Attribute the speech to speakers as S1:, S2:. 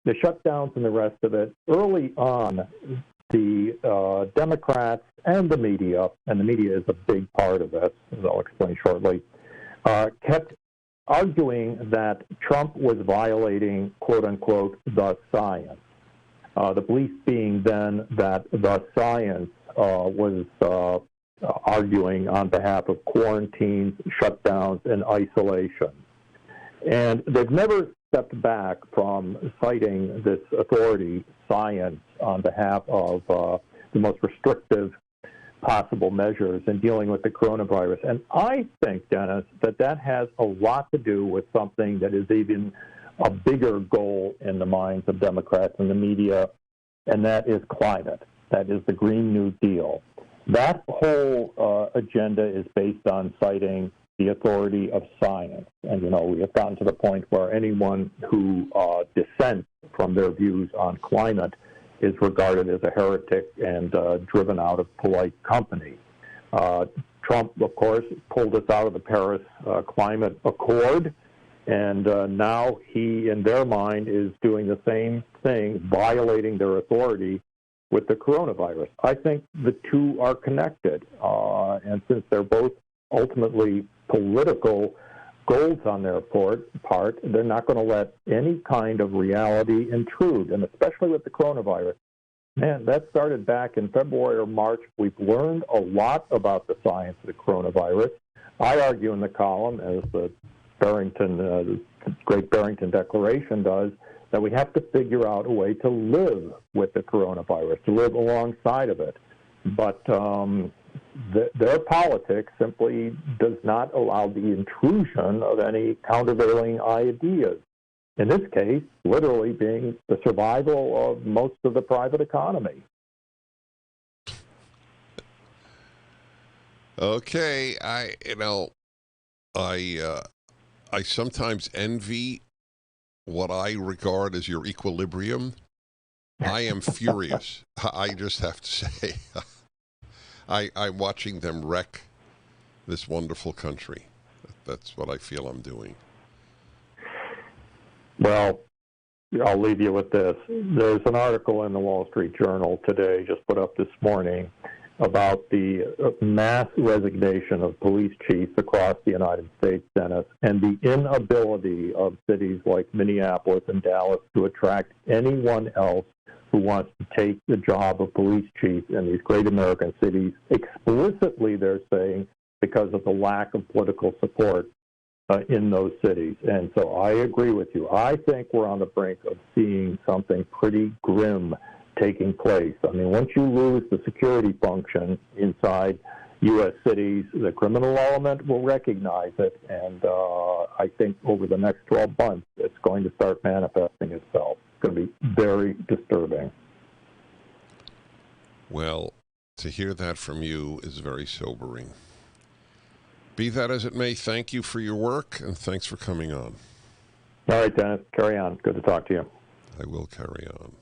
S1: the shutdowns and the rest of it, early on, the Democrats and the media is a big part of this, as I'll explain shortly, kept arguing that Trump was violating, quote unquote, the science. The belief being then that the science was arguing on behalf of quarantines, shutdowns, and isolation. And they've never stepped back from citing this authority, science, on behalf of the most restrictive possible measures in dealing with the coronavirus. And I think, Dennis, that has a lot to do with something that is even a bigger goal in the minds of Democrats and the media, and that is climate. That is the Green New Deal. That whole agenda is based on citing the authority of science. And, we have gotten to the point where anyone who dissents from their views on climate is regarded as a heretic and driven out of polite company. Trump, of course, pulled us out of the Paris Climate Accord, and now he, in their mind, is doing the same thing, violating their authority with the coronavirus. I think the two are connected, and since they're both ultimately political goals on their part, they're not going to let any kind of reality intrude, and especially with the coronavirus. Man, that started back in February or March. We've learned a lot about the science of the coronavirus. I argue in the column, as the Great Barrington Declaration does, that we have to figure out a way to live with the coronavirus, to live alongside of it. But their politics simply does not allow the intrusion of any countervailing ideas. In this case, literally being the survival of most of the private economy.
S2: Okay, I sometimes envy what I regard as your equilibrium. I am furious. I just have to say, I'm watching them wreck this wonderful country. That's what I feel I'm doing.
S1: Well, I'll leave you with this. There's an article in the Wall Street Journal today, just put up this morning, about the mass resignation of police chiefs across the United States, Dennis, and the inability of cities like Minneapolis and Dallas to attract anyone else who wants to take the job of police chief in these great American cities. Explicitly, they're saying because of the lack of political support in those cities. And so I agree with you. I think we're on the brink of seeing something pretty grim taking place. I mean, once you lose the security function inside U.S. cities, the criminal element will recognize it, and I think over the next 12 months, it's going to start manifesting itself. It's going to be very disturbing.
S2: Well, to hear that from you is very sobering. Be that as it may, thank you for your work, and thanks for coming on.
S1: All right, Dennis, carry on. Good to talk to you.
S2: I will carry on.